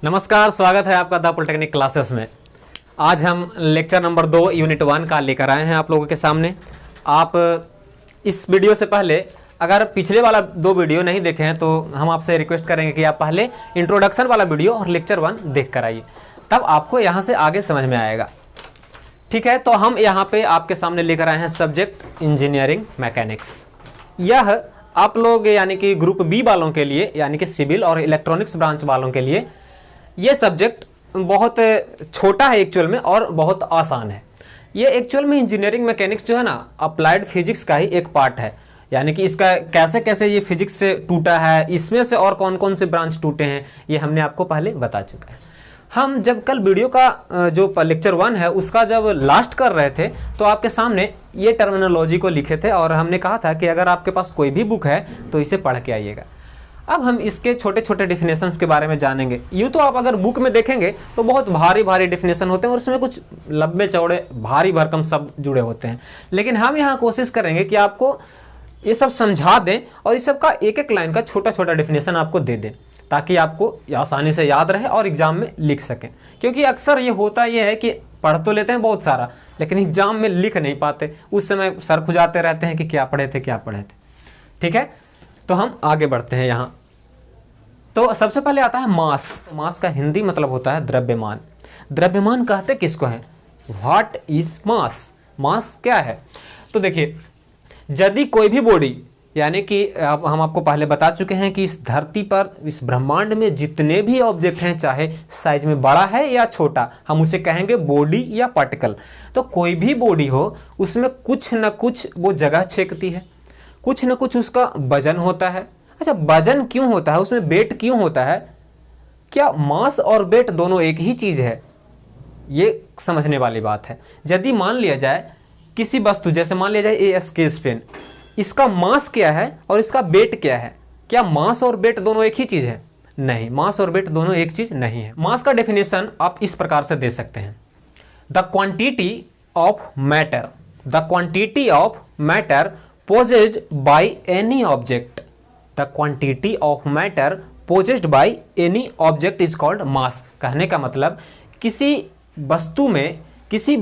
नमस्कार, स्वागत है आपका द पॉलिटेक्निक क्लासेस में। आज हम लेक्चर नंबर 2 यूनिट 1 का लेकर आए हैं आप लोगों के सामने। आप इस वीडियो से पहले अगर पिछले वाला 2 वीडियो नहीं देखे हैं तो हम आपसे रिक्वेस्ट करेंगे कि आप पहले इंट्रोडक्शन वाला वीडियो और लेक्चर 1 देख कर आइए, तब आपको यहाँ से आगे समझ में आएगा। ठीक है, तो हम यहाँ पे आपके सामने लेकर आए हैं सब्जेक्ट इंजीनियरिंग मैकेनिक्स। यह आप लोग यानी कि ग्रुप बी वालों के लिए, यानी कि सिविल और इलेक्ट्रॉनिक्स ब्रांच वालों के लिए ये सब्जेक्ट बहुत छोटा है एक्चुअल में और बहुत आसान है। ये एक्चुअल में इंजीनियरिंग मैकेनिक्स जो है ना, अप्लाइड फिजिक्स का ही एक पार्ट है। यानी कि इसका कैसे कैसे ये फिजिक्स से टूटा है, इसमें से और कौन कौन से ब्रांच टूटे हैं, ये हमने आपको पहले बता चुका है। हम जब कल वीडियो का जो लेक्चर 1 है उसका जब लास्ट कर रहे थे तो आपके सामने ये टर्मिनोलॉजी को लिखे थे और हमने कहा था कि अगर आपके पास कोई भी बुक है तो इसे पढ़ के आइएगा। अब हम इसके छोटे छोटे डिफिनेशंस के बारे में जानेंगे। यूँ तो आप अगर बुक में देखेंगे तो बहुत भारी भारी डिफिनेशन होते हैं और उसमें कुछ लंबे चौड़े भारी भरकम शब्द जुड़े होते हैं, लेकिन हम यहाँ कोशिश करेंगे कि आपको ये सब समझा दें और इस सब का एक एक लाइन का छोटा छोटा डिफिनेशन आपको दे दें, ताकि आपको आसानी से याद रहे और एग्जाम में लिख सकें। क्योंकि अक्सर ये होता ये है कि पढ़ तो लेते हैं बहुत सारा, लेकिन एग्जाम में लिख नहीं पाते, उस समय सर खुजाते रहते हैं कि क्या पढ़े थे क्या पढ़े थे। ठीक है, तो हम आगे बढ़ते हैं यहाँ। तो सबसे पहले आता है मास। मास का हिंदी मतलब होता है द्रव्यमान। द्रव्यमान कहते किसको है? What is mass? मास क्या है? तो देखिए, यदि कोई भी बॉडी, यानी कि हम आपको पहले बता चुके हैं कि इस धरती पर, इस ब्रह्मांड में जितने भी ऑब्जेक्ट हैं, चाहे साइज में बड़ा है या छोटा, हम उसे कहेंगे बॉडी या पार्टिकल। तो कोई भी बॉडी हो उसमें कुछ न कुछ वो जगह छेकती है, कुछ न कुछ उसका वजन होता है। अच्छा, वजन क्यों होता है, उसमें वेट क्यों होता है? क्या मास और वेट दोनों एक ही चीज है? ये समझने वाली बात है। यदि मान लिया जाए किसी वस्तु, जैसे मान लिया जाए ये स्केच पेन, इसका मास क्या है और इसका वेट क्या है? क्या मास और वेट दोनों एक ही चीज है? नहीं, मास और वेट दोनों एक चीज नहीं है। मास का डेफिनेशन आप इस प्रकार से दे सकते हैं: the quantity of matter, the quantity of matter possessed by any object, the quantity of matter possessed by any object is called mass। कहने का मतलब किसी वस्तु में, किसी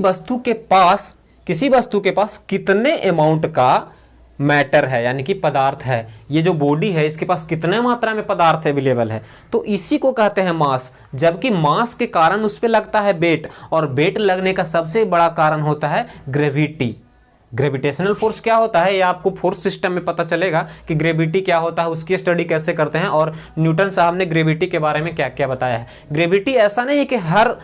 वस्तु के पास कितने अमाउंट का मैटर है, यानी कि पदार्थ है, ये जो बॉडी है इसके पास कितने मात्रा में पदार्थ अवेलेबल है, तो इसी को कहते हैं मास। जबकि मास के कारण उस पर लगता है वेट, और वेट लगने का सबसे बड़ा कारण होता है ग्रेविटी। ग्रेविटेशनल फोर्स क्या होता है, ये आपको फोर्स सिस्टम में पता चलेगा कि ग्रेविटी क्या होता है, उसकी स्टडी कैसे करते हैं, और न्यूटन साहब ने ग्रेविटी के बारे में क्या क्या बताया है। ग्रेविटी ऐसा नहीं है कि हर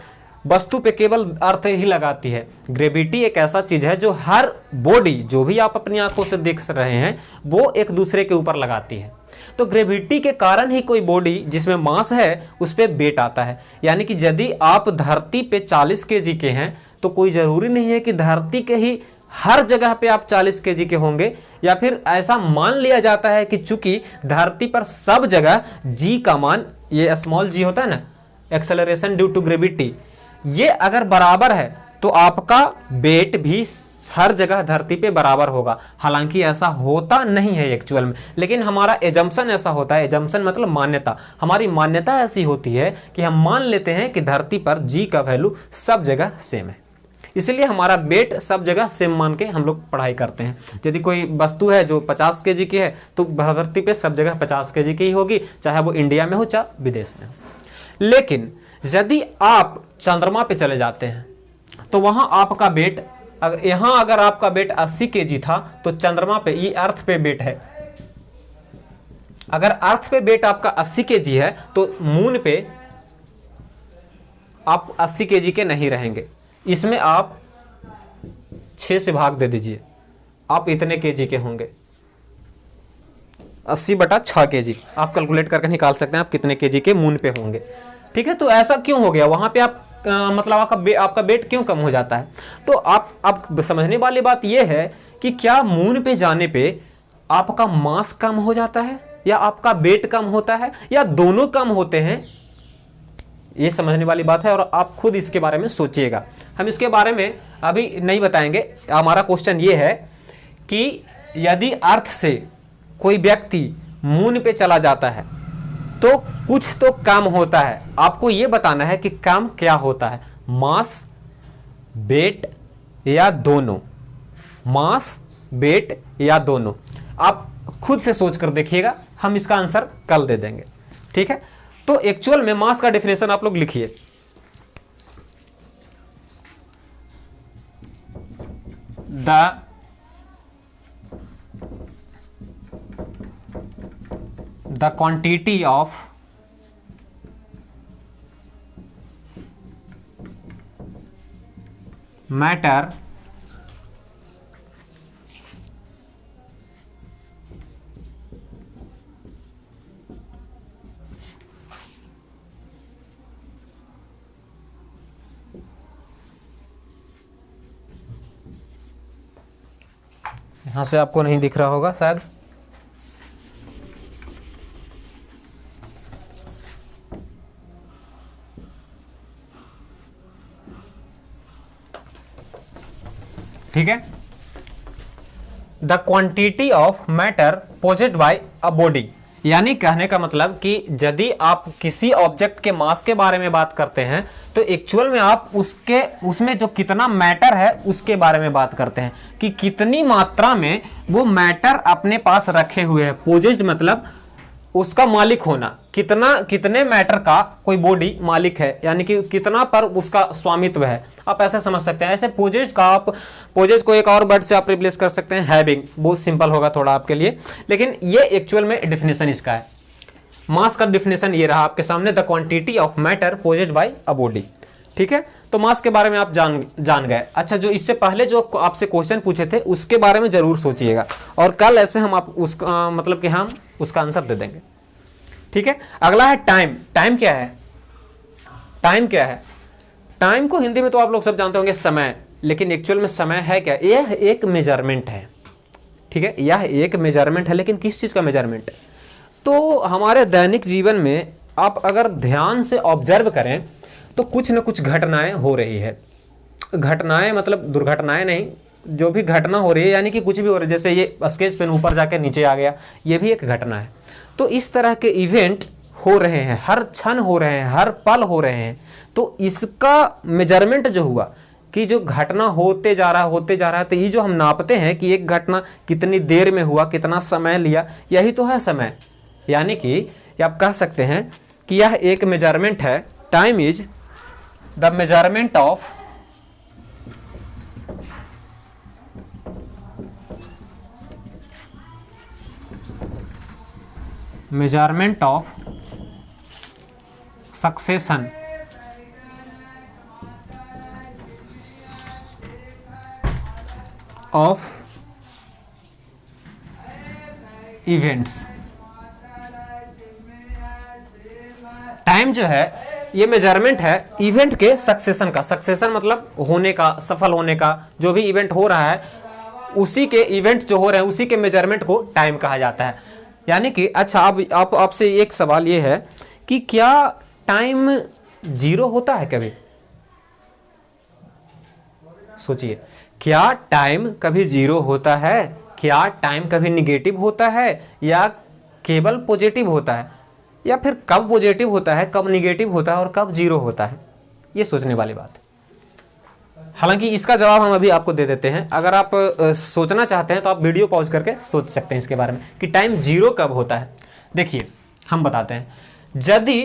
वस्तु पे केवल अर्थ ही लगाती है। ग्रेविटी एक ऐसा चीज है जो हर बॉडी, जो भी आप अपनी आंखों से देख रहे हैं, वो एक दूसरे के ऊपर लगाती है। तो ग्रेविटी के कारण ही कोई बॉडी जिसमें मास है उस पर वेट आता है। यानी कि यदि आप धरती पे 40 kg के हैं तो कोई जरूरी नहीं है कि धरती के ही हर जगह पे आप 40 kg के होंगे, या फिर ऐसा मान लिया जाता है कि चूंकि धरती पर सब जगह g का मान, ये स्मॉल g होता है ना, एक्सेलरेशन ड्यू टू ग्रेविटी, ये अगर बराबर है तो आपका वेट भी हर जगह धरती पे बराबर होगा। हालांकि ऐसा होता नहीं है एक्चुअल में, लेकिन हमारा एजम्पशन ऐसा होता है। एजम्पशन मतलब मान्यता। हमारी मान्यता ऐसी होती है कि हम मान लेते हैं कि धरती पर g का वैल्यू सब जगह सेम है, इसलिए हमारा वेट सब जगह सेम मान के हम लोग पढ़ाई करते हैं। यदि कोई वस्तु है जो 50 kg की है तो धरती पे सब जगह 50 kg की ही होगी, चाहे वो इंडिया में हो चाहे विदेश में हो। लेकिन यदि आप चंद्रमा पे चले जाते हैं तो वहां आपका वेट, यहां अगर आपका वेट 80 kg था तो चंद्रमा पे, ये अर्थ पे वेट है, अगर अर्थ पे वेट आपका 80 kg है तो मून पे आप 80 kg के नहीं रहेंगे। इसमें आप 6 से भाग दे दीजिए, आप इतने kg के होंगे। 80/6 kg आप कैलकुलेट करके निकाल सकते हैं आप कितने kg के मून पे होंगे। ठीक है, तो ऐसा क्यों हो गया? वहां पे आप मतलब आपका वेट क्यों कम हो जाता है? तो आप समझने वाली बात यह है कि क्या मून पे जाने पे आपका मास कम हो जाता है, या आपका वेट कम होता है, या दोनों कम होते हैं? ये समझने वाली बात है और आप खुद इसके बारे में सोचिएगा। हम इसके बारे में अभी नहीं बताएंगे। हमारा क्वेश्चन ये है कि यदि अर्थ से कोई व्यक्ति मून पे चला जाता है तो कुछ तो काम होता है, आपको ये बताना है कि काम क्या होता है, मास, वेट या दोनों, मास, वेट या दोनों। आप खुद से सोच कर देखिएगा, हम इसका आंसर कल दे देंगे, ठीक है। तो एक्चुअल में मास का डेफिनेशन आप लोग लिखिए, द क्वांटिटी ऑफ मैटर यहां से आपको नहीं दिख रहा होगा शायद, ठीक है। The quantity of matter possessed by a body, यानी कहने का मतलब कि यदि आप किसी ऑब्जेक्ट के मास के बारे में बात करते हैं तो एक्चुअल में आप उसमें जो कितना मैटर है उसके बारे में बात करते हैं, कि कितनी मात्रा में वो मैटर अपने पास रखे हुए हैं। पोजेस्ड मतलब उसका मालिक होना, कितने मैटर का कोई बॉडी मालिक है, यानी कि कितना पर उसका स्वामित्व है, आप ऐसा समझ सकते हैं। ऐसे पोजेस्ड का आप पोजेस्ड को एक और वर्ड से आप रिप्लेस कर सकते हैं, हैविंग, बहुत सिंपल होगा थोड़ा आपके लिए, लेकिन ये एक्चुअल में डेफिनेशन इसका है। मास का डेफिनेशन ये रहा आपके सामने, the quantity of matter possessed by a body, ठीक है। तो मास के बारे में आप जान गए। अच्छा, जो इससे पहले जो आपसे क्वेश्चन पूछे थे उसके बारे में जरूर सोचिएगा, और कल ऐसे हम आप उसका मतलब कि हम उसका आंसर दे देंगे, ठीक है। अगला है टाइम। टाइम क्या है? टाइम क्या है? टाइम को हिंदी में तो आप लोग सब जानते होंगे समय, लेकिन एक्चुअल में समय है क्या? यह एक मेजरमेंट है, ठीक है। यह एक मेजरमेंट है, लेकिन किस चीज का मेजरमेंट? तो हमारे दैनिक जीवन में आप अगर ध्यान से ऑब्जर्व करें तो कुछ न कुछ घटनाएं हो रही है। घटनाएं मतलब दुर्घटनाएं नहीं, जो भी घटना हो रही है, यानी कि कुछ भी हो रहा है, जैसे ये स्केच पेन ऊपर जाके नीचे आ गया, ये भी एक घटना है। तो इस तरह के इवेंट हो रहे हैं, हर क्षण हो रहे हैं, हर पल हो रहे हैं। तो इसका मेजरमेंट जो हुआ कि जो घटना होते जा रहा है, तो ये जो हम नापते हैं कि एक घटना कितनी देर में हुआ, कितना समय लिया, यही तो है समय। यानी कि आप कह सकते हैं कि यह एक मेजरमेंट है। Time is the measurement of succession of events. Time जो है ये मेजरमेंट है इवेंट के सक्सेशन का। सक्सेशन मतलब होने का, सफल होने का। जो भी इवेंट हो रहा है उसी के इवेंट जो हो रहे हैं उसी के मेजरमेंट को टाइम कहा जाता है। यानी कि अच्छा, अब आपसे एक सवाल ये है कि क्या टाइम जीरो होता है कभी? सोचिए, क्या टाइम कभी जीरो होता है? क्या टाइम कभी निगेटिव होता है या केवल पॉजिटिव होता है, या फिर कब पॉजिटिव होता है, कब निगेटिव होता है और कब जीरो होता है? ये सोचने वाली बात है। हालांकि इसका जवाब हम अभी आपको दे देते हैं। अगर आप सोचना चाहते हैं तो आप वीडियो पॉज करके सोच सकते हैं इसके बारे में कि टाइम जीरो कब होता है। देखिए, हम बताते हैं। यदि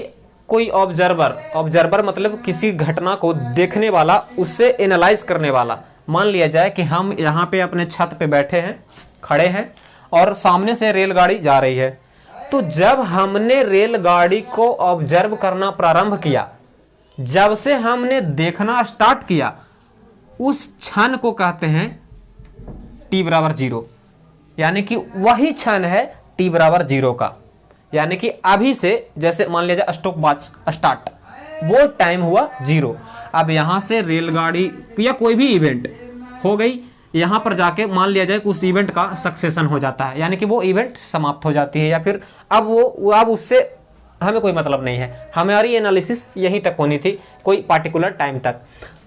कोई ऑब्जर्वर मतलब किसी घटना को देखने वाला, उससे एनालाइज करने वाला, मान लिया जाए कि हम यहाँ पे अपने छत पे बैठे हैं, खड़े हैं, और सामने से रेलगाड़ी जा रही है। तो जब हमने रेलगाड़ी को ऑब्जर्व करना प्रारंभ किया, जब से हमने देखना स्टार्ट किया, उस क्षण को कहते हैं t बराबर 0। यानी कि वही क्षण है t बराबर 0 का। यानी कि अभी से, जैसे मान लीजिए स्टॉप वॉच स्टार्ट, वो टाइम हुआ 0। अब यहां से रेलगाड़ी या कोई भी इवेंट हो गई, यहां पर जाके मान लिया जाए कि उस इवेंट का सक्सेशन हो जाता है, यानी कि वो इवेंट समाप्त हो जाती है, या फिर अब उससे हमें कोई मतलब नहीं है। हमारी एनालिसिस यहीं तक होनी थी, कोई पार्टिकुलर टाइम तक।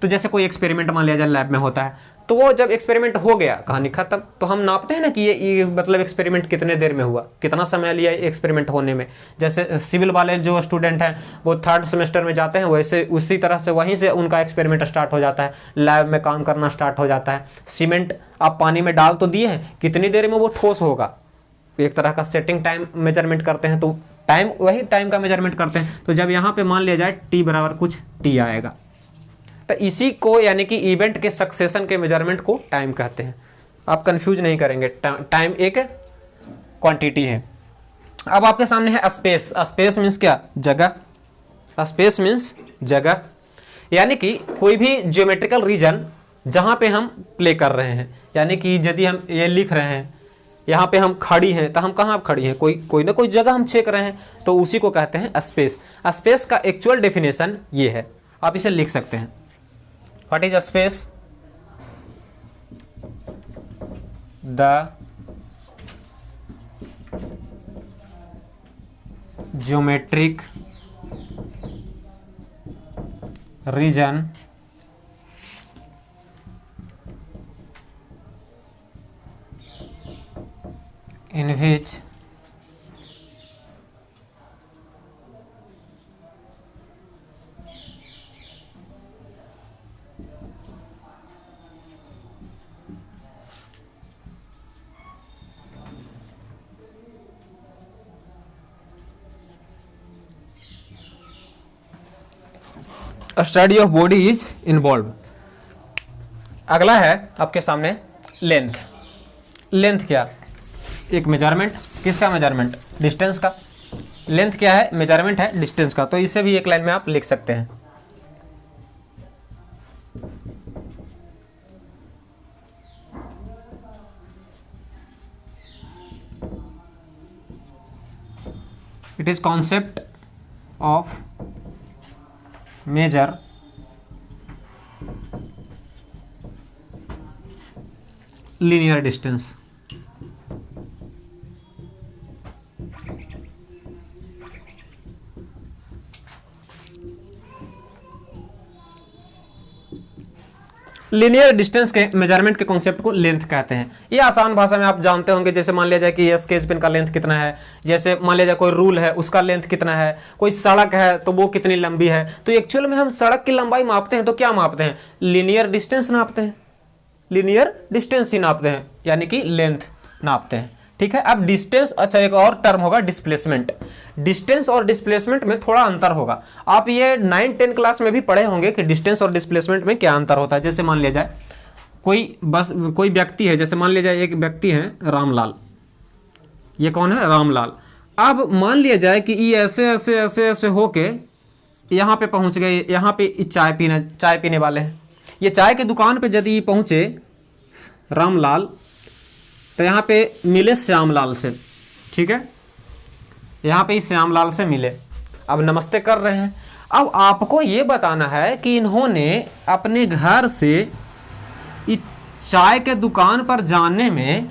तो जैसे कोई एक्सपेरिमेंट मान लिया जाए लैब में होता है, तो वो जब एक्सपेरिमेंट हो गया, कहानी खत्म। तो हम नापते हैं ना कि ये मतलब एक्सपेरिमेंट कितने देर में हुआ, कितना समय लिया एक्सपेरिमेंट होने में। जैसे सिविल वाले जो स्टूडेंट हैं वो 3rd सेमेस्टर में जाते हैं, वैसे उसी तरह से वहीं से उनका एक्सपेरिमेंट स्टार्ट हो जाता है, लैब में काम करना स्टार्ट हो जाता है। सीमेंट आप पानी में डाल तो दिए हैं, कितनी देर में वो ठोस होगा, एक तरह का सेटिंग टाइम मेजरमेंट करते हैं, तो टाइम वही टाइम का मेजरमेंट करते हैं। तो जब यहाँ पे मान लिया जाए टी बराबर कुछ टी आएगा, तो इसी को यानी कि इवेंट के सक्सेशन के मेजरमेंट को टाइम कहते हैं। आप कंफ्यूज नहीं करेंगे, टाइम एक क्वांटिटी है। अब आपके सामने है स्पेस। स्पेस मीन्स क्या? जगह। स्पेस मीन्स जगह, यानी कि कोई भी ज्योमेट्रिकल रीजन जहाँ पे हम प्ले कर रहे हैं, यानी कि यदि हम ये लिख रहे हैं, यहाँ पे हम खड़ी हैं, तो हम कहाँ खड़ी हैं, कोई ना कोई जगह हम छेक रहे हैं, तो उसी को कहते हैं स्पेस। स्पेस का एक्चुअल डेफिनेशन ये है, आप इसे लिख सकते हैं। What is space? The geometric region in which study of body is involve. अगला है आपके सामने लेंथ। लेंथ क्या? एक मेजरमेंट। किसका मेजरमेंट? डिस्टेंस का। लेंथ क्या है? मेजरमेंट है डिस्टेंस का। तो इसे भी एक लाइन में आप लिख सकते हैं। It is concept of measure linear distance। Linear distance के मेजरमेंट के कॉन्सेप्ट को लेंथ कहते हैं। ये आसान भाषा में आप जानते होंगे। जैसे मान लिया जाए कि ये स्केच पेन का लेंथ कितना है, जैसे मान लिया जाए कोई रूल है उसका लेंथ कितना है, कोई सड़क है तो वो कितनी लंबी है। तो एक्चुअल में हम सड़क की लंबाई मापते हैं तो क्या मापते हैं? लीनियर डिस्टेंस नापते हैं, लीनियर डिस्टेंस ही नापते हैं, यानी कि लेंथ नापते हैं। ठीक है। अब डिस्टेंस, अच्छा एक और टर्म होगा डिस्प्लेसमेंट। डिस्टेंस और डिस्प्लेसमेंट में थोड़ा अंतर होगा। आप ये 9-10 क्लास में भी पढ़े होंगे कि डिस्टेंस और डिस्प्लेसमेंट में क्या अंतर होता है। जैसे मान लिया जाए कोई व्यक्ति है, जैसे मान लिया जाए एक व्यक्ति है रामलाल। ये कौन है? रामलाल। अब मान लिया जाए कि ये ऐसे ऐसे ऐसे ऐसे होके यहाँ पे पहुँच गए। यहाँ पे चाय पीने वाले हैं। ये चाय की दुकान पे यदि पहुँचे रामलाल तो यहाँ पे मिले श्यामलाल से। ठीक है, यहाँ पे इस श्यामलाल से मिले, अब नमस्ते कर रहे हैं। अब आपको ये बताना है कि इन्होंने अपने घर से इस चाय के दुकान पर जाने में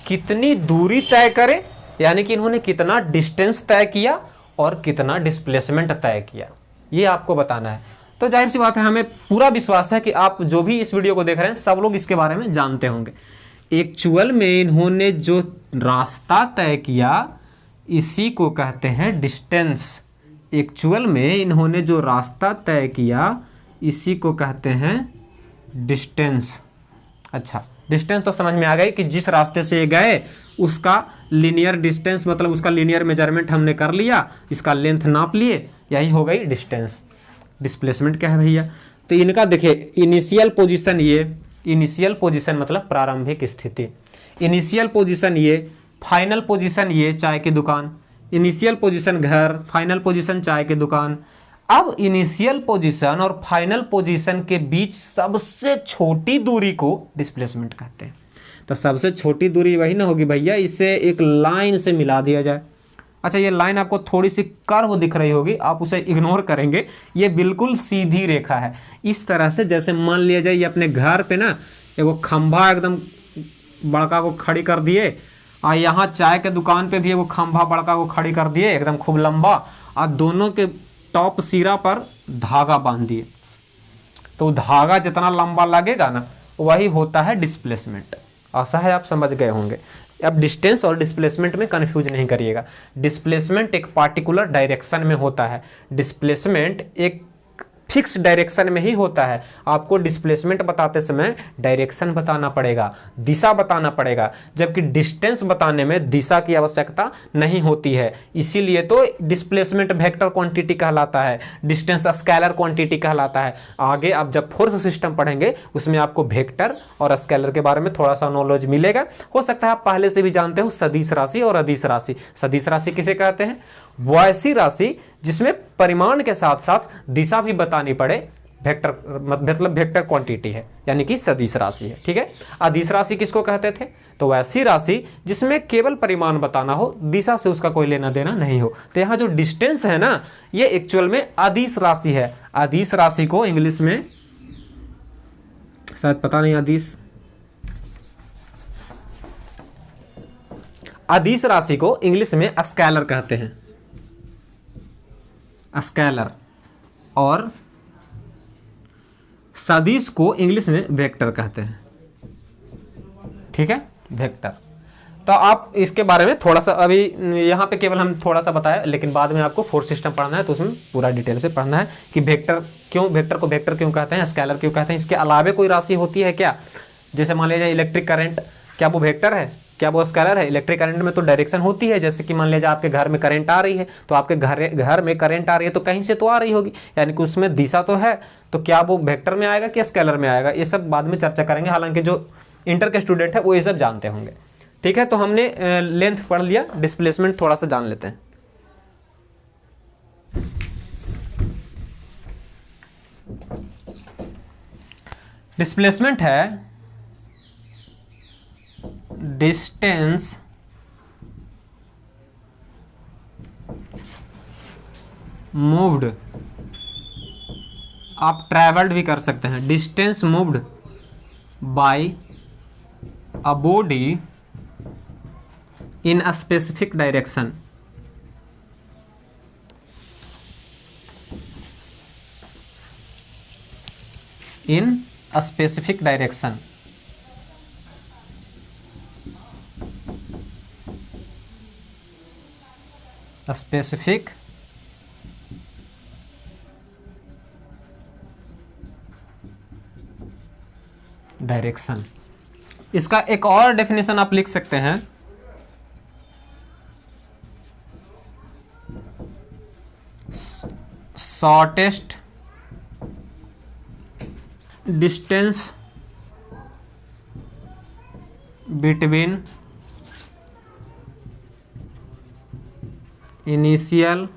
कितनी दूरी तय करे, यानी कि इन्होंने कितना डिस्टेंस तय किया और कितना डिस्प्लेसमेंट तय किया, ये आपको बताना है। तो जाहिर सी बात है, हमें पूरा विश्वास है कि आप जो भी इस वीडियो को देख रहे हैं सब लोग इसके बारे में जानते होंगे। एक्चुअल में इन्होंने जो रास्ता तय किया इसी को कहते हैं डिस्टेंस। एक्चुअल में इन्होंने जो रास्ता तय किया इसी को कहते हैं डिस्टेंस। अच्छा, डिस्टेंस तो समझ में आ गई कि जिस रास्ते से ये गए उसका लीनियर डिस्टेंस, मतलब उसका लीनियर मेजरमेंट हमने कर लिया, इसका लेंथ नाप लिए, यही हो गई डिस्टेंस। डिस्प्लेसमेंट क्या है भैया? तो इनका देखिए इनिशियल पोजीशन, ये इनिशियल पोजीशन मतलब प्रारंभिक स्थिति, इनिशियल पोजीशन ये, फाइनल पोजीशन ये चाय की दुकान, इनिशियल पोजीशन घर, फाइनल पोजीशन चाय की दुकान। अब इनिशियल पोजीशन और फाइनल पोजीशन के बीच सबसे छोटी दूरी को डिस्प्लेसमेंट कहते हैं। तो सबसे छोटी दूरी वही ना होगी भैया, इसे एक लाइन से मिला दिया जाए। अच्छा, ये लाइन आपको थोड़ी सी कर्व दिख रही होगी, आप उसे इग्नोर करेंगे, ये बिल्कुल सीधी रेखा है। इस तरह से जैसे मान लिया जाए ये अपने घर पे ना एगो खंभा एकदम बड़का को खड़ी कर दिए, और यहाँ चाय के दुकान पे भी एगो खंभा बड़का को खड़ी कर दिए एकदम खूब लंबा, और दोनों के टॉप सिरा पर धागा बांध दिए। तो धागा जितना लंबा लगेगा ना वही होता है डिस्प्लेसमेंट। आशा है आप समझ गए होंगे। अब डिस्टेंस और डिस्प्लेसमेंट में कंफ्यूज नहीं करिएगा। डिस्प्लेसमेंट एक पार्टिकुलर डायरेक्शन में होता है, डिस्प्लेसमेंट एक फिक्स डायरेक्शन में ही होता है। आपको डिस्प्लेसमेंट बताते समय डायरेक्शन बताना पड़ेगा, दिशा बताना पड़ेगा, जबकि डिस्टेंस बताने में दिशा की आवश्यकता नहीं होती है। इसीलिए तो डिस्प्लेसमेंट वेक्टर क्वांटिटी कहलाता है, डिस्टेंस स्केलर क्वांटिटी कहलाता है। आगे आप जब फोर्स सिस्टम पढ़ेंगे उसमें आपको वेक्टर और स्केलर के बारे में थोड़ा सा नॉलेज मिलेगा। हो सकता है आप पहले से भी जानते हो सदिश राशि और अदिश राशि। सदिश राशि किसे कहते हैं? वो ऐसी राशि जिसमें परिमाण के साथ साथ दिशा भी बतानी पड़े, वेक्टर मतलब वेक्टर क्वांटिटी है, यानी कि सदिश राशि है। ठीक है। अदिश राशि किसको कहते थे? तो वैसी राशि जिसमें केवल परिमाण बताना हो, दिशा से उसका कोई लेना देना नहीं हो। तो यहाँ जो डिस्टेंस है ना, ये एक्चुअल में अदिश राशि है। अदिश राशि को इंग्लिश में शायद पता नहीं, अदिश राशि को इंग्लिश में स्केलर कहते हैं, स्केलर, और सदिश को इंग्लिश में वेक्टर कहते हैं। ठीक है, वेक्टर। तो आप इसके बारे में थोड़ा सा, अभी यहाँ पे केवल हम थोड़ा सा बताया, लेकिन बाद में आपको फोर्स सिस्टम पढ़ना है तो उसमें पूरा डिटेल से पढ़ना है कि वेक्टर क्यों, वेक्टर को वेक्टर क्यों कहते हैं, स्केलर क्यों कहते हैं। इसके अलावे कोई राशि होती है क्या? जैसे मान लीजिए इलेक्ट्रिक करंट, क्या वो वेक्टर है? क्या वो स्केलर है? इलेक्ट्रिक करंट में तो डायरेक्शन होती है। जैसे कि मान लीजिए आपके घर में करंट आ रही है, तो आपके घर में करंट आ रही है तो कहीं से तो आ रही होगी, यानी कि उसमें दिशा तो है। तो क्या वो वेक्टर में आएगा कि स्केलर में आएगा? ये सब बाद में चर्चा करेंगे। हालांकि जो इंटर के स्टूडेंट है वो ये सब जानते होंगे। ठीक है, तो हमने लेंथ पढ़ लिया, डिस्प्लेसमेंट थोड़ा सा जान लेते हैं। डिस्प्लेसमेंट है डिस्टेंस मूव्ड, आप ट्रैवल्ड भी कर सकते हैं, distance moved by a body in a specific direction. In a specific direction. Specific direction. इसका एक और डेफिनेशन आप लिख सकते हैं, shortest distance between initial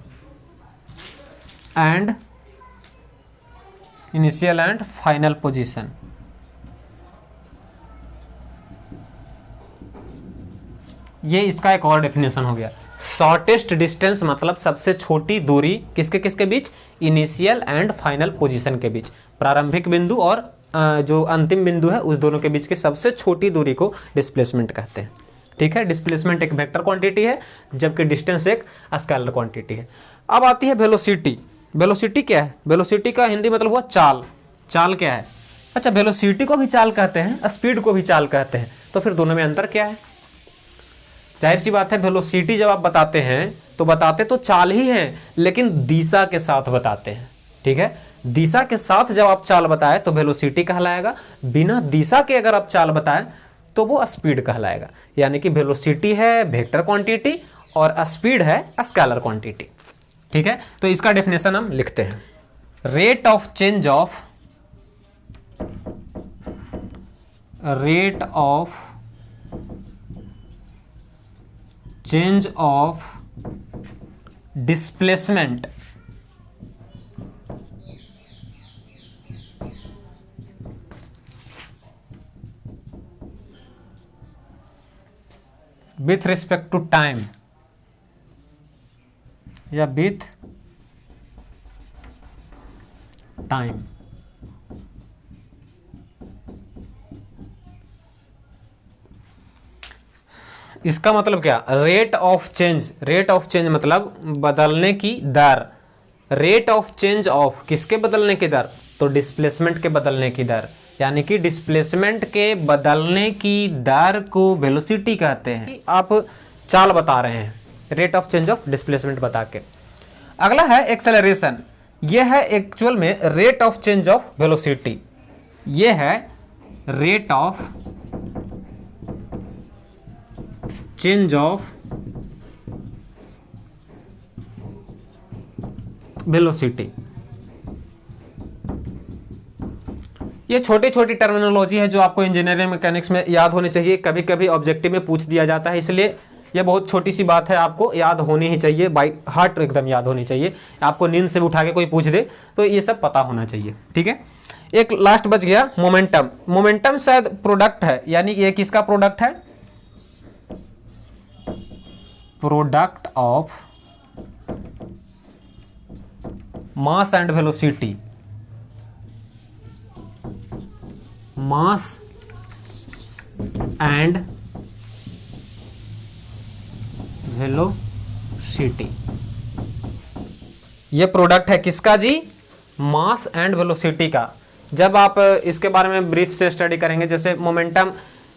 and final position. ये इसका एक और डेफिनेशन हो गया। शॉर्टेस्ट डिस्टेंस मतलब सबसे छोटी दूरी किसके किसके बीच? इनिशियल एंड फाइनल पोजीशन के बीच। प्रारंभिक बिंदु और जो अंतिम बिंदु है उस दोनों के बीच की सबसे छोटी दूरी को डिस्प्लेसमेंट कहते हैं। ठीक है, डिस्प्लेसमेंट एक वेक्टर क्वांटिटी है, जबकि डिस्टेंस एक स्केलर क्वांटिटी है। अब आती है वेलोसिटी। वेलोसिटी क्या है? वेलोसिटी का हिंदी मतलब हुआ चाल। चाल क्या है? अच्छा, वेलोसिटी को भी चाल कहते हैं, स्पीड को भी चाल कहते हैं, तो फिर दोनों में अंतर क्या है? जाहिर सी बात है, वेलोसिटी जब आप बताते हैं तो बताते तो चाल ही है, लेकिन दिशा के साथ बताते हैं। ठीक है, दिशा के साथ जब आप चाल बताए तो वेलोसिटी कहलाएगा, बिना दिशा के अगर आप चाल बताए तो वो स्पीड कहलाएगा। यानी कि वेलोसिटी है वेक्टर क्वांटिटी और स्पीड है स्केलर क्वांटिटी। ठीक है, तो इसका डेफिनेशन हम लिखते हैं, rate of change of displacement with respect to time या with time। इसका मतलब क्या? Rate of change, rate of change मतलब बदलने की दर। रेट ऑफ चेंज ऑफ किसके बदलने की दर? तो डिस्प्लेसमेंट के बदलने की दर। यानी कि डिस्प्लेसमेंट के बदलने की दर को वेलोसिटी कहते हैं। आप चाल बता रहे हैं, rate of change of displacement बता के। अगला है एक्सेलरेशन, यह है एक्चुअल में rate of change of velocity, यह है rate of change of velocity. ये छोटी छोटी टर्मिनोलॉजी है जो आपको इंजीनियरिंग मैकेनिक्स में याद होनी चाहिए, कभी कभी ऑब्जेक्टिव में पूछ दिया जाता है, इसलिए ये बहुत छोटी सी बात है, आपको याद होनी ही चाहिए, बाई हार्ट एकदम याद होनी चाहिए। आपको नींद से उठा के कोई पूछ दे तो ये सब पता होना चाहिए, ठीक है। एक लास्ट बच गया मोमेंटम। मोमेंटम शायद प्रोडक्ट है, यानी ये किसका प्रोडक्ट है? Product of mass and velocity, mass and velocity, ये प्रोडक्ट है किसका जी? मास एंड वेलोसिटी का। जब आप इसके बारे में ब्रीफ से स्टडी करेंगे, जैसे मोमेंटम,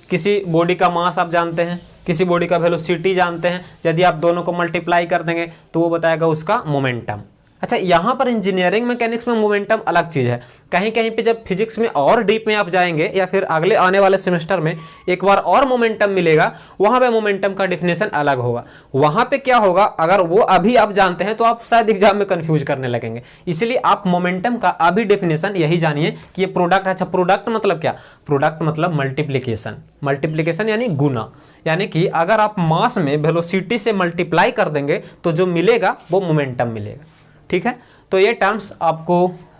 किसी बॉडी का मास आप जानते हैं, किसी बॉडी का वेलोसिटी जानते हैं, यदि आप दोनों को मल्टीप्लाई कर देंगे तो वो बताएगा उसका मोमेंटम। अच्छा, यहाँ पर इंजीनियरिंग मैकेनिक्स में मोमेंटम अलग चीज़ है। कहीं कहीं पे जब फिजिक्स में और डीप में आप जाएंगे या फिर अगले आने वाले सेमेस्टर में एक बार और मोमेंटम मिलेगा, वहाँ पे मोमेंटम का डिफिनेशन अलग होगा। वहाँ पे क्या होगा, अगर वो अभी आप जानते हैं तो आप शायद एग्जाम में कंफ्यूज करने लगेंगे, इसलिए आप मोमेंटम का अभी डिफिनेशन यही जानिए कि ये प्रोडक्ट है। अच्छा, प्रोडक्ट मतलब क्या? प्रोडक्ट मतलब मल्टीप्लीकेशन, मल्टीप्लीकेशन यानी गुना, यानी कि अगर आप मास में वेलोसिटी से मल्टीप्लाई कर देंगे तो जो मिलेगा वो मोमेंटम मिलेगा, ठीक है। तो ये टर्म्स आपको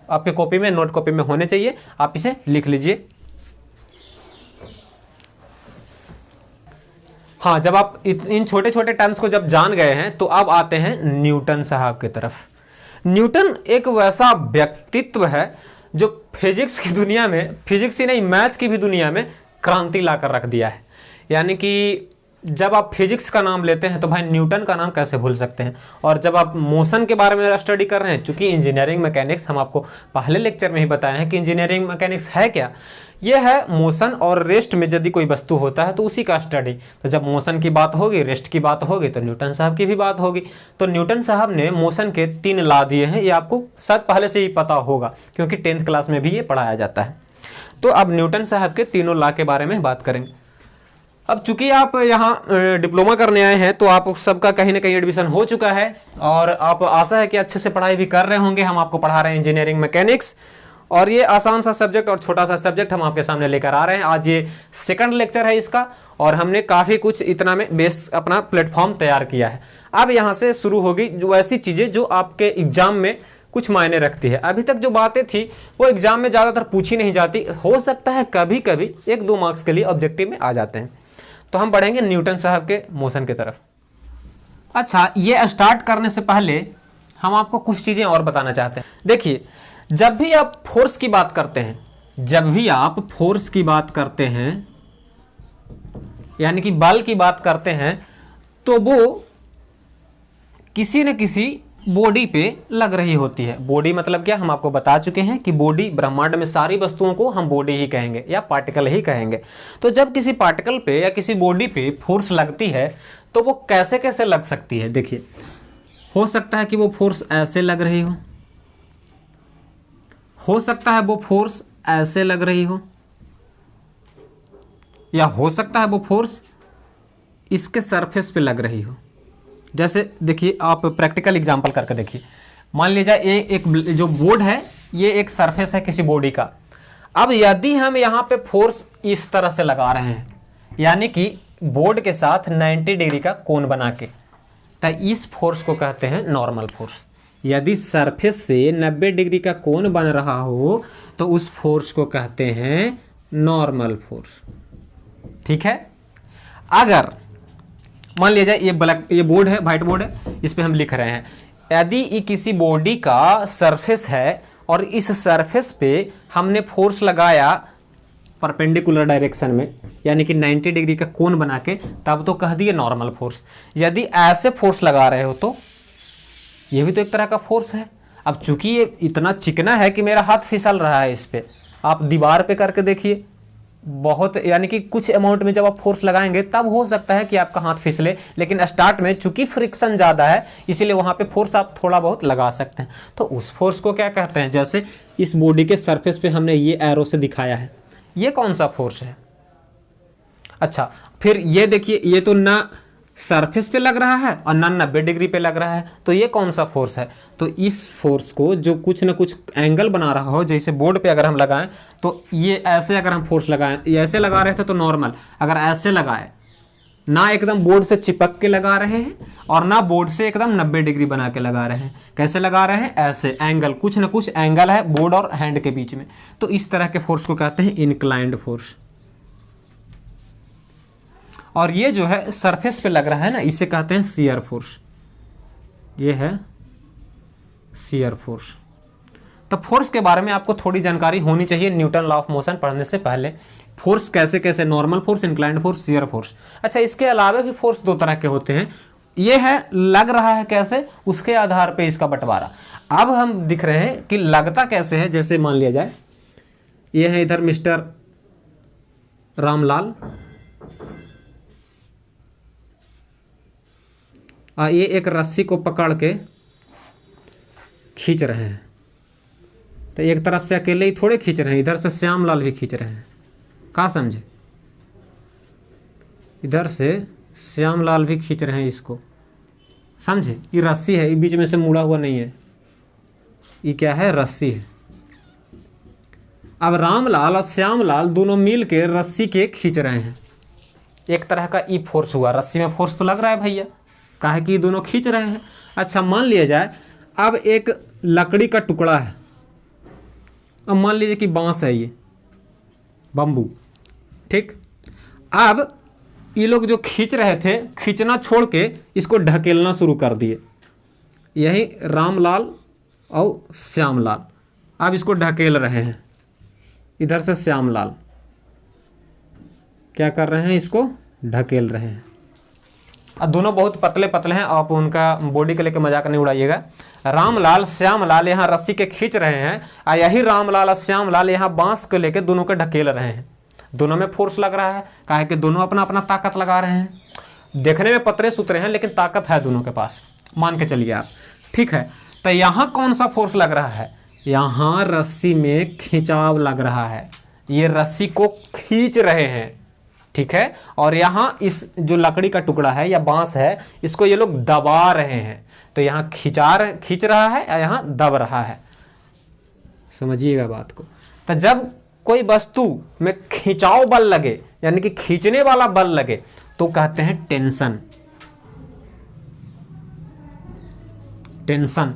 आपके कॉपी में, नोट कॉपी में होने चाहिए, आप इसे लिख लीजिए। हाँ, जब आप इन छोटे छोटे टर्म्स को जब जान गए हैं तो अब आते हैं न्यूटन साहब की तरफ। न्यूटन एक वैसा व्यक्तित्व है जो फिजिक्स की दुनिया में, फिजिक्स ही नहीं मैथ की भी दुनिया में क्रांति लाकर रख दिया है। यानी कि जब आप फिजिक्स का नाम लेते हैं तो भाई न्यूटन का नाम कैसे भूल सकते हैं। और जब आप मोशन के बारे में स्टडी कर रहे हैं, चूंकि इंजीनियरिंग मैकेनिक्स, हम आपको पहले लेक्चर में ही बताए हैं कि इंजीनियरिंग मैकेनिक्स है क्या, ये है मोशन और रेस्ट में यदि कोई वस्तु होता है तो उसी का स्टडी। तो जब मोशन की बात होगी, रेस्ट की बात होगी, तो न्यूटन साहब की भी बात होगी। तो न्यूटन साहब ने मोशन के 3 लॉ दिए हैं, ये आपको शायद पहले से ही पता होगा क्योंकि 10th क्लास में भी ये पढ़ाया जाता है। तो अब न्यूटन साहब के तीनों लॉ के बारे में बात करेंगे। अब चूंकि आप यहाँ डिप्लोमा करने आए हैं तो आप सबका कहीं ना कहीं एडमिशन हो चुका है और आप आशा है कि अच्छे से पढ़ाई भी कर रहे होंगे। हम आपको पढ़ा रहे हैं इंजीनियरिंग मैकेनिक्स और ये आसान सा सब्जेक्ट और छोटा सा सब्जेक्ट हम आपके सामने लेकर आ रहे हैं। आज ये सेकंड लेक्चर है इसका और हमने काफ़ी कुछ इतना में बेस अपना प्लेटफॉर्म तैयार किया है। अब यहाँ से शुरू होगी जो ऐसी चीज़ें जो आपके एग्जाम में कुछ मायने रखती है। अभी तक जो बातें थी वो एग्जाम में ज़्यादातर पूछी नहीं जाती, हो सकता है कभी कभी 1-2 मार्क्स के लिए ऑब्जेक्टिव में आ जाते हैं। तो हम बढ़ेंगे न्यूटन साहब के मोशन की तरफ। अच्छा, ये स्टार्ट करने से पहले हम आपको कुछ चीज़ें और बताना चाहते हैं। देखिए, जब भी आप फोर्स की बात करते हैं, जब भी आप फोर्स की बात करते हैं यानी कि बल की बात करते हैं, तो वो किसी न किसी बॉडी पे लग रही होती है। बॉडी मतलब क्या, हम आपको बता चुके हैं कि बॉडी, ब्रह्मांड में सारी वस्तुओं को हम बॉडी ही कहेंगे या पार्टिकल ही कहेंगे। तो जब किसी पार्टिकल पे या किसी बॉडी पे फोर्स लगती है तो वो कैसे कैसे लग सकती है। देखिए, हो सकता है कि वो फोर्स ऐसे लग रही हो सकता है वो फोर्स ऐसे लग रही हो, या हो सकता है वो फोर्स इसके सरफेस पे लग रही हो। जैसे देखिए, आप प्रैक्टिकल एग्जांपल करके देखिए। मान लीजिए ये एक जो बोर्ड है, ये एक सरफेस है किसी बॉडी का। अब यदि हम यहाँ पे फोर्स इस तरह से लगा रहे हैं, यानी कि बोर्ड के साथ 90 डिग्री का कोण बना के, तो इस फोर्स को कहते हैं नॉर्मल फोर्स। यदि सरफेस से 90 डिग्री का कोण बन रहा हो तो उस फोर्स को कहते हैं नॉर्मल फोर्स, ठीक है। अगर मान लीजिए ये बोर्ड है, व्हाइट बोर्ड है, इस पे हम लिख रहे हैं, यदि ये किसी बॉडी का सरफेस है और इस सरफेस पे हमने फोर्स लगाया परपेंडिकुलर डायरेक्शन में, यानी कि 90 डिग्री का कोण बना के, तब तो कह दिए नॉर्मल फोर्स। यदि ऐसे फोर्स लगा रहे हो तो ये भी तो एक तरह का फोर्स है। अब चूंकि ये इतना चिकना है कि मेरा हाथ फिसल रहा है इस पे, आप दीवार पे करके देखिए, बहुत यानी कि कुछ अमाउंट में जब आप फोर्स लगाएंगे तब हो सकता है कि आपका हाथ फिसले, लेकिन स्टार्ट में चूंकि फ्रिक्शन ज़्यादा है इसीलिए वहाँ पे फोर्स आप थोड़ा बहुत लगा सकते हैं। तो उस फोर्स को क्या कहते हैं, जैसे इस बॉडी के सरफेस पे हमने ये एरो से दिखाया है, ये कौन सा फोर्स है। अच्छा, फिर ये देखिए, ये तो ना सरफेस पे लग रहा है और ना 90 डिग्री पे लग रहा है, तो ये कौन सा फोर्स है। तो इस फोर्स को जो कुछ ना कुछ एंगल बना रहा हो, जैसे बोर्ड पे अगर हम लगाएं तो ये ऐसे अगर हम फोर्स लगाएं, ये ऐसे लगा रहे थे तो नॉर्मल, अगर ऐसे लगाए ना एकदम बोर्ड से चिपक के लगा रहे हैं और ना बोर्ड से एकदम 90 डिग्री बना के लगा रहे हैं, कैसे लगा रहे हैं, ऐसे एंगल, कुछ ना कुछ एंगल है बोर्ड और हैंड के बीच में, तो इस तरह के फोर्स को कहते हैं इंक्लाइंड फोर्स। और ये जो है सरफेस पे लग रहा है ना, इसे कहते हैं शियर फोर्स। ये है शियर फोर्स। तो फोर्स के बारे में आपको थोड़ी जानकारी होनी चाहिए न्यूटन लॉ ऑफ मोशन पढ़ने से पहले। फोर्स कैसे कैसे, normal force, inclined force, shear force. अच्छा, इसके अलावा भी फोर्स दो तरह के होते हैं। ये है लग रहा है कैसे, उसके आधार पे इसका बंटवारा। अब हम दिख रहे हैं कि लगता कैसे है। जैसे मान लिया जाए ये है इधर मिस्टर रामलाल, ये एक रस्सी को पकड़ के खींच रहे हैं, तो एक तरफ से अकेले ही थोड़े खींच रहे हैं, इधर से श्यामलाल भी खींच रहे हैं। कहाँ समझे, इधर से श्यामलाल भी खींच रहे हैं इसको, समझे। ये रस्सी है, ये बीच में से मुड़ा हुआ नहीं है, ये क्या है, रस्सी है। अब रामलाल और श्यामलाल दोनों मिल के रस्सी के खींच रहे हैं, एक तरह का ई फोर्स हुआ। रस्सी में फोर्स तो लग रहा है भैया, काहे कि दोनों खींच रहे हैं। अच्छा, मान लिया जाए अब एक लकड़ी का टुकड़ा है, अब मान लीजिए कि बांस है, ये बम्बू, ठीक। अब ये लोग जो खींच रहे थे, खींचना छोड़ के इसको ढकेलना शुरू कर दिए, यही रामलाल और श्यामलाल अब इसको ढकेल रहे हैं। इधर से श्यामलाल क्या कर रहे हैं, इसको ढकेल रहे हैं। अब दोनों बहुत पतले पतले हैं, आप उनका बॉडी के लेके मजाक नहीं उड़ाइएगा। रामलाल श्यामलाल यहाँ रस्सी के खींच रहे हैं और यही रामलाल और श्यामलाल यहाँ बांस को लेके दोनों को ढकेल रहे हैं। दोनों में फोर्स लग रहा है, काहे कि दोनों अपना अपना ताकत लगा रहे हैं। देखने में पतले सुतरे हैं लेकिन ताकत है दोनों के पास, मान के चलिए आप, ठीक है। तो यहाँ कौन सा फोर्स लग रहा है, यहाँ रस्सी में खिंचाव लग रहा है, ये रस्सी को खींच रहे हैं, ठीक है। और यहाँ इस जो लकड़ी का टुकड़ा है या बांस है, इसको ये लोग दबा रहे हैं, तो यहाँ खींच रहा है या यहाँ दब रहा है, समझिएगा बात को। तो जब कोई वस्तु में खिंचाव बल लगे, यानी कि खींचने वाला बल लगे, तो कहते हैं टेंशन, टेंशन।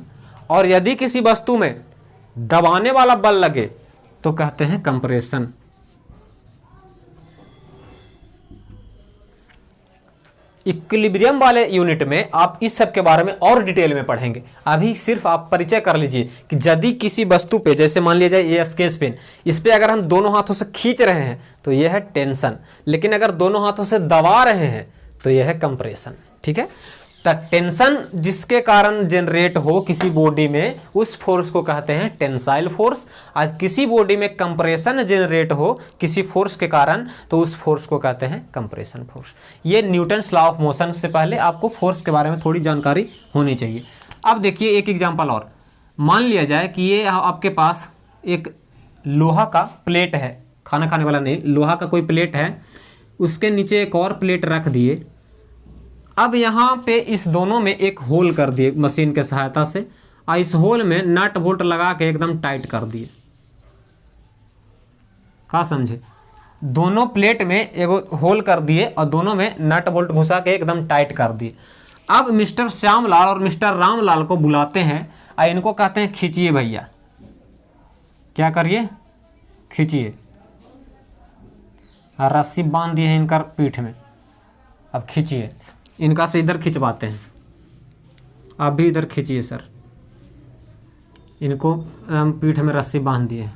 और यदि किसी वस्तु में दबाने वाला बल लगे तो कहते हैं कंप्रेशन। इक्विलिब्रियम वाले यूनिट में आप इस सब के बारे में और डिटेल में पढ़ेंगे। अभी सिर्फ आप परिचय कर लीजिए कि यदि किसी वस्तु पे, जैसे मान लिया जाए ये स्केच पेन, इस पे अगर हम दोनों हाथों से खींच रहे हैं तो यह है टेंशन, लेकिन अगर दोनों हाथों से दबा रहे हैं तो यह है कंप्रेशन, ठीक है। तो टेंशन जिसके कारण जनरेट हो किसी बॉडी में, उस फोर्स को कहते हैं टेंसाइल फोर्स। आज किसी बॉडी में कंप्रेशन जनरेट हो किसी फोर्स के कारण, तो उस फोर्स को कहते हैं कंप्रेशन फोर्स। ये न्यूटन्स लॉ ऑफ मोशन से पहले आपको फोर्स के बारे में थोड़ी जानकारी होनी चाहिए। अब देखिए एक एग्जांपल और, मान लिया जाए कि ये आपके पास एक लोहा का प्लेट है, खाना खाने वाला नहीं, लोहा का कोई प्लेट है, उसके नीचे एक और प्लेट रख दिए। अब यहाँ पे इस दोनों में एक होल कर दिए मशीन के सहायता से, और इस होल में नट बोल्ट लगा के एकदम टाइट कर दिए। क्या समझे, दोनों प्लेट में एक होल कर दिए और दोनों में नट बोल्ट घुसा के एकदम टाइट कर दिए। अब मिस्टर श्यामलाल और मिस्टर रामलाल को बुलाते हैं और इनको कहते हैं खींचिए भैया, क्या करिए, खींचिए। रस्सी बांध दिए हैं इनका पीठ में, अब खींचिए। इनका से इधर खिंचवाते हैं, आप भी इधर खींचिए सर। इनको पीठ में रस्सी बांध दिए,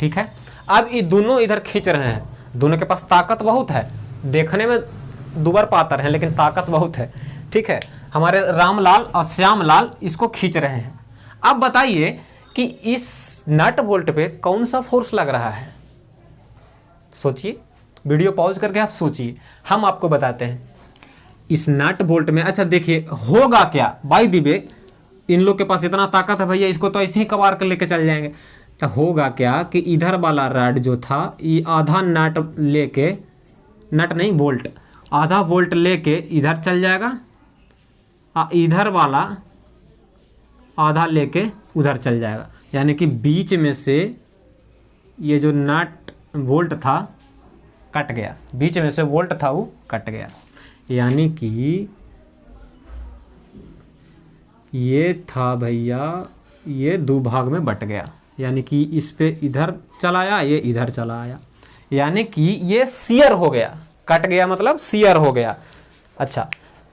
ठीक है। अब ये दोनों इधर खींच रहे हैं, दोनों के पास ताकत बहुत है, देखने में दुबर पातर है लेकिन ताकत बहुत है, ठीक है। हमारे रामलाल और श्यामलाल इसको खींच रहे हैं। अब बताइए कि इस नट बोल्ट पे कौन सा फोर्स लग रहा है। सोचिए, वीडियो पॉज करके आप सोचिए, हम आपको बताते हैं इस नट बोल्ट में। अच्छा देखिए होगा क्या, बाय द वे इन लोग के पास इतना ताकत है भैया, इसको तो ऐसे ही कबार कर लेके चल जाएंगे। तो होगा क्या कि इधर वाला रॉड जो था ये आधा नट लेके, नट नहीं बोल्ट, आधा बोल्ट लेके इधर चल जाएगा, इधर वाला आधा लेके उधर चल जाएगा। यानी कि बीच में से ये जो नट बोल्ट था कट गया, बीच में से बोल्ट था वो कट गया। यानी कि ये था भैया, ये दो भाग में बट गया। यानी कि इस पे इधर चला आया, ये इधर चला आया, यानी कि ये शियर हो गया। कट गया मतलब शियर हो गया। अच्छा,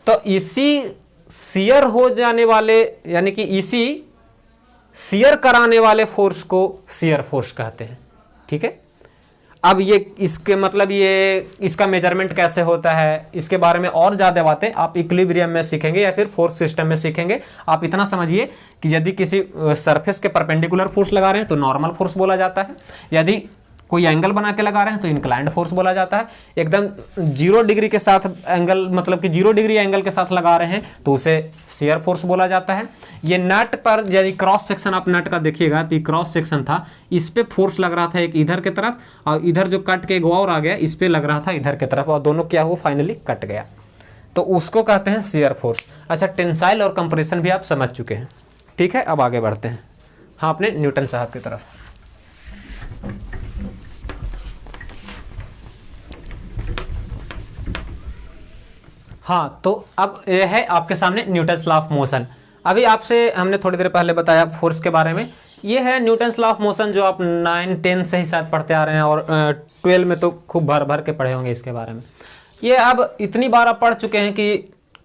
तो इसी शियर हो जाने वाले, यानी कि इसी शियर कराने वाले फोर्स को शियर फोर्स कहते हैं। ठीक है, अब ये इसके मतलब ये इसका मेजरमेंट कैसे होता है, इसके बारे में और ज़्यादा बातें आप इक्विलिब्रियम में सीखेंगे या फिर फोर्स सिस्टम में सीखेंगे। आप इतना समझिए कि यदि किसी सरफेस के परपेंडिकुलर फोर्स लगा रहे हैं तो नॉर्मल फोर्स बोला जाता है, यदि कोई एंगल बना के लगा रहे हैं तो इंक्लाइंड फोर्स बोला जाता है। एकदम 0 डिग्री के साथ एंगल, मतलब कि 0 डिग्री एंगल के साथ लगा रहे हैं तो उसे शियर फोर्स बोला जाता है। ये नट पर यदि क्रॉस सेक्शन आप नट का देखिएगा तो ये क्रॉस सेक्शन था, इस पे फोर्स लग रहा था एक इधर की तरफ, और इधर जो कट के एक और आ गया इस पे लग रहा था इधर की तरफ, और दोनों क्या हुआ फाइनली कट गया, तो उसको कहते हैं शियर फोर्स। अच्छा, टेंसाइल और कंप्रेशन भी आप समझ चुके हैं। ठीक है, अब आगे बढ़ते हैं हाँ अपने न्यूटन साहब की तरफ। हाँ, तो अब यह है आपके सामने न्यूटन्स लॉ ऑफ मोशन। अभी आपसे हमने थोड़ी देर पहले बताया फोर्स के बारे में, ये है न्यूटन्स लॉ ऑफ मोशन जो आप 9-10 से ही शायद पढ़ते आ रहे हैं, और 12 में तो खूब भर भर के पढ़े होंगे इसके बारे में। ये अब इतनी बार आप पढ़ चुके हैं कि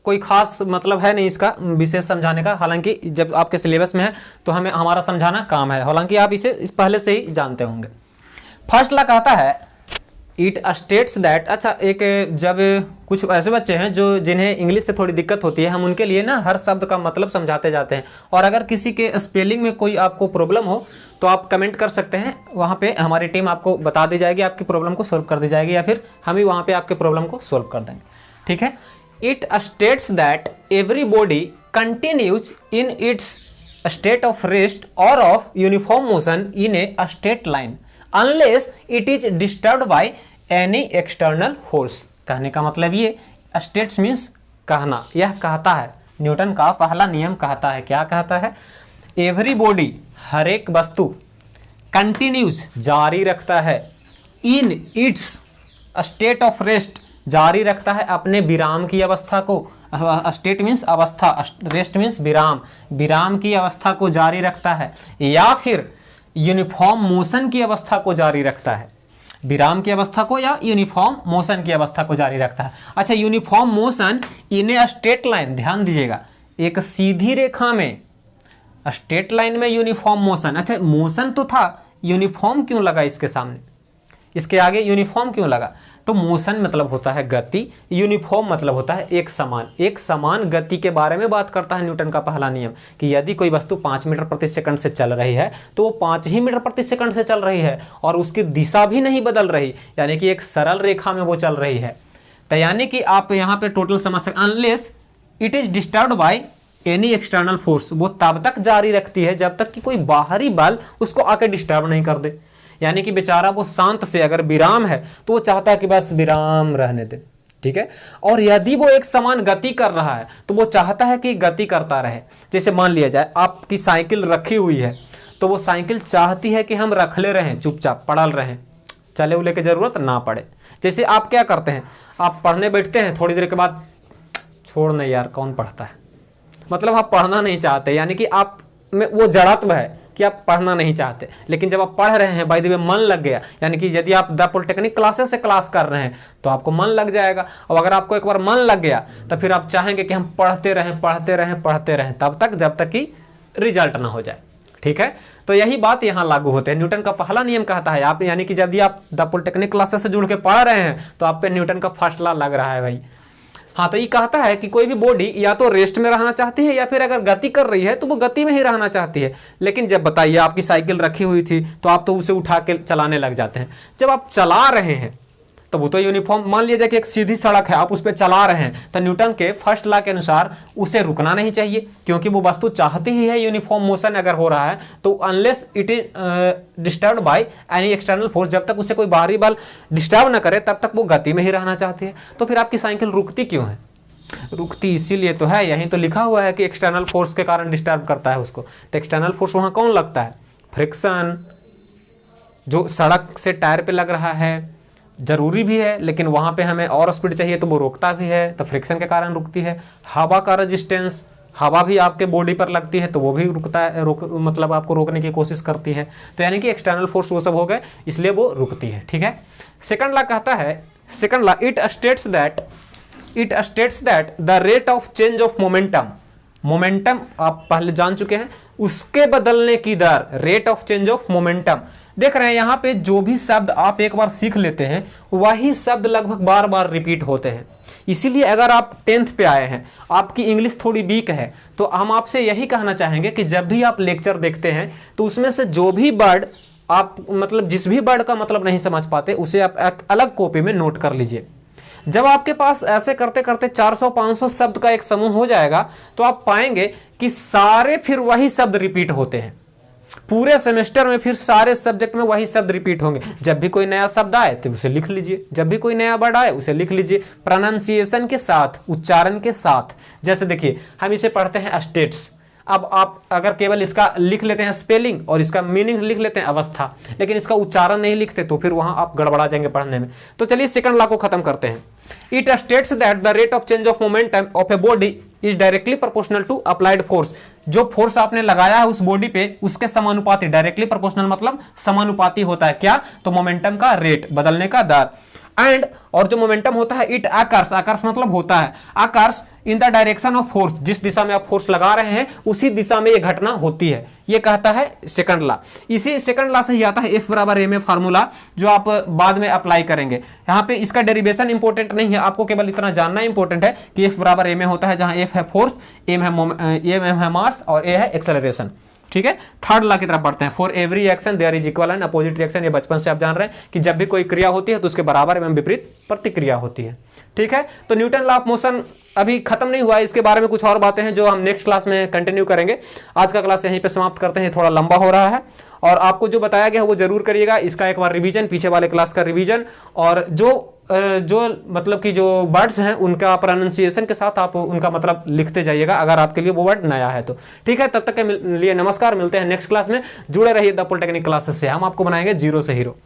कोई खास मतलब है नहीं इसका विशेष समझाने का। हालांकि जब आपके सिलेबस में है तो हमें हमारा समझाना काम है, हालांकि आप इसे इस पहले से ही जानते होंगे। फर्स्ट लॉ कहता है इट स्टेट्स दैट। अच्छा, एक जब कुछ ऐसे बच्चे हैं जो जिन्हें इंग्लिश से थोड़ी दिक्कत होती है, हम उनके लिए ना हर शब्द का मतलब समझाते जाते हैं, और अगर किसी के स्पेलिंग में कोई आपको प्रॉब्लम हो तो आप कमेंट कर सकते हैं, वहाँ पे हमारी टीम आपको बता दी जाएगी, आपकी प्रॉब्लम को सोल्व कर दी जाएगी, या फिर हम ही वहाँ पे आपके प्रॉब्लम को सोल्व कर देंगे। ठीक है, it states that every body continues in its state of rest और of uniform motion in a straight line unless it is disturbed by any external force. कहने का मतलब ये स्टेट्स मीन्स कहना, यह कहता है न्यूटन का पहला नियम कहता है, क्या कहता है, एवरी बॉडी हर एक वस्तु कंटिन्यूज जारी रखता है, इन इट्स स्टेट ऑफ रेस्ट जारी रखता है अपने विराम की अवस्था को, स्टेट मीन्स अवस्था, रेस्ट मीन्स विराम, विराम की अवस्था को जारी रखता है, या फिर यूनिफॉर्म मोशन की अवस्था को जारी रखता है, विराम की अवस्था को या यूनिफॉर्म मोशन की अवस्था को जारी रखता है। अच्छा, uniform motion in a straight line, ध्यान दीजिएगा, एक सीधी रेखा में, स्ट्रेट लाइन में यूनिफॉर्म मोशन। अच्छा, मोशन तो था, यूनिफॉर्म क्यों लगा इसके सामने, इसके आगे यूनिफॉर्म क्यों लगा? तो मोशन मतलब होता है गति, यूनिफॉर्म मतलब होता है एक समान। एक समान गति के बारे में बात करता है न्यूटन का पहला नियम, कि यदि कोई वस्तु 5 मीटर प्रति सेकंड से चल रही है तो वो 5 ही मीटर प्रति सेकंड से चल रही है, और उसकी दिशा भी नहीं बदल रही, यानी कि एक सरल रेखा में वो चल रही है। तो यानी कि आप यहाँ पे टोटल समझ सकते, unless it is disturbed by any external force, वो तब तक जारी रखती है जब तक कि कोई बाहरी बल उसको आके डिस्टर्ब नहीं कर दे। यानी कि बेचारा वो शांत से, अगर विराम है तो वो चाहता है कि बस विराम रहने दे। ठीक है, और यदि वो एक समान गति कर रहा है तो वो चाहता है कि गति करता रहे। जैसे मान लिया जाए आपकी साइकिल रखी हुई है, तो वो साइकिल चाहती है कि हम रख ले रहें, चुपचाप पड़ल रहें, चले उले की जरूरत ना पड़े। जैसे आप क्या करते हैं, आप पढ़ने बैठते हैं, थोड़ी देर के बाद छोड़ नहीं यार कौन पढ़ता है, मतलब आप पढ़ना नहीं चाहते, यानी कि आप में वो जड़त्व है कि आप पढ़ना नहीं चाहते। लेकिन जब आप पढ़ रहे हैं, बाय द वे मन लग गया, यानी कि यदि आप द पॉलिटेक्निक क्लासेस से क्लास कर रहे हैं तो आपको मन लग जाएगा, और अगर आपको एक बार मन लग गया तो फिर आप चाहेंगे कि हम पढ़ते रहें पढ़ते रहें पढ़ते रहें, तब तक जब तक कि रिजल्ट ना हो जाए। ठीक है, तो यही बात यहाँ लागू होते हैं। न्यूटन का पहला नियम कहता है, आप यानी कि यदि आप द पॉलिटेक्निक क्लासेस से जुड़ के पढ़ रहे हैं तो आप पे न्यूटन का फर्स्ट लॉ लग रहा है भाई। हाँ, तो ये कहता है कि कोई भी बॉडी या तो रेस्ट में रहना चाहती है या फिर अगर गति कर रही है तो वो गति में ही रहना चाहती है। लेकिन जब बताइए आपकी साइकिल रखी हुई थी तो आप तो उसे उठा के चलाने लग जाते हैं। जब आप चला रहे हैं तो वो तो यूनिफॉर्म, मान लीजिए कि एक सीधी सड़क है, आप उस पर चला रहे हैं, तो न्यूटन के फर्स्ट लॉ के अनुसार उसे रुकना नहीं चाहिए, क्योंकि वो वस्तु चाहती ही है यूनिफॉर्म मोशन अगर हो रहा है तो unless it is disturb by any external force, जब तक उसे कोई बाहरी बल डिस्टर्ब ना करे तब तक वो गति में ही रहना चाहती है। तो फिर आपकी साइकिल रुकती क्यों है? रुकती इसीलिए तो है, यहीं तो लिखा हुआ है कि एक्सटर्नल फोर्स के कारण डिस्टर्ब करता है उसको। तो एक्सटर्नल फोर्स वहाँ कौन लगता है? फ्रिक्शन, जो सड़क से टायर पे लग रहा है, जरूरी भी है, लेकिन वहाँ पे हमें और स्पीड चाहिए तो वो रोकता भी है, तो फ्रिक्शन के कारण रुकती है। हवा का रेजिस्टेंस, हवा भी आपके बॉडी पर लगती है तो वो भी रुकता है, मतलब आपको रोकने की कोशिश करती है। तो यानी कि एक्सटर्नल फोर्स वो सब हो गए, इसलिए वो रुकती है। ठीक है। सेकंड लॉ कहता है, second law it states that the rate of change of momentum, momentum आप पहले जान चुके हैं, उसके बदलने की दर, rate of change of momentum. देख रहे हैं यहाँ पे जो भी शब्द आप एक बार सीख लेते हैं वही शब्द लगभग बार बार रिपीट होते हैं। इसीलिए अगर आप 10th पे आए हैं, आपकी इंग्लिश थोड़ी वीक है, तो हम आपसे यही कहना चाहेंगे कि जब भी आप लेक्चर देखते हैं तो उसमें से जो भी वर्ड आप, मतलब जिस भी वर्ड का मतलब नहीं समझ पाते उसे आप एक अलग कॉपी में नोट कर लीजिए। जब आपके पास ऐसे करते करते 400-500 शब्द का एक समूह हो जाएगा तो आप पाएंगे कि सारे फिर वही शब्द रिपीट होते हैं। पूरे सेमेस्टर में फिर सारे सब्जेक्ट में वही शब्द रिपीट होंगे। जब भी कोई नया शब्द आए तो उसे लिख लीजिए, जब भी कोई नया वर्ड आए उसे लिख लीजिए प्रोनाउंसिएशन के साथ, उच्चारण के साथ। जैसे देखिए हम इसे पढ़ते हैं स्टेट्स, अब आप अगर केवल इसका लिख लेते हैं स्पेलिंग और इसका मीनिंग लिख लेते हैं अवस्था, लेकिन इसका उच्चारण नहीं लिखते तो फिर वहां आप गड़बड़ा जाएंगे पढ़ने में। तो चलिए सेकंड लॉ को खत्म करते हैं। It states that the rate of change of momentum of a body is directly proportional to applied force. जो फोर्स आपने लगाया है उस बॉडी पे उसके समानुपाती, डायरेक्टली प्रोपोर्शनल मतलब समानुपाती होता है क्या? तो मोमेंटम का रेट, बदलने का दर। एंड, और जो मोमेंटम होता है इट आकर्स, आकर्स मतलब होता है, occurs in the direction of force, जिस दिशा में आप फोर्स लगा रहे हैं उसी दिशा में ये घटना होती है, ये कहता है सेकंड लॉ। इसी सेकंड लॉ से ही आता है F बराबर m फार्मूला, जो आप बाद में अप्लाई करेंगे। यहाँ पे इसका डेरिवेशन इंपॉर्टेंट नहीं है, आपको केवल इतना जानना इंपॉर्टेंट है कि F बराबर m होता है, जहां F है फोर्स, m है मास और a है एक्सेलरेशन। ठीक है। थर्ड लॉ की तरफ बढ़ते हैं। For every action there is equal and opposite reaction. ये बचपन से आप जान रहे हैं कि जब भी कोई क्रिया होती है तो उसके बराबर एवं विपरीत प्रतिक्रिया होती है। ठीक है। तो न्यूटन लॉ ऑफ मोशन अभी खत्म नहीं हुआ है, इसके बारे में कुछ और बातें हैं जो हम नेक्स्ट क्लास में कंटिन्यू करेंगे। आज का क्लास यहीं पे समाप्त करते हैं, थोड़ा लंबा हो रहा है और आपको जो बताया गया वो जरूर करिएगा। इसका एक बार रिवीजन, पीछे वाले क्लास का रिवीजन, और जो मतलब कि जो वर्ड्स हैं उनका प्रोनाउंसिएशन के साथ आप उनका मतलब लिखते जाइएगा अगर आपके लिए वो वर्ड नया है तो। ठीक है। तब तक के लिए नमस्कार, मिलते हैं नेक्स्ट क्लास में। जुड़े रहिए द पॉलिटेक्निक क्लासेस से, हम आपको बनाएंगे जीरो से हीरो।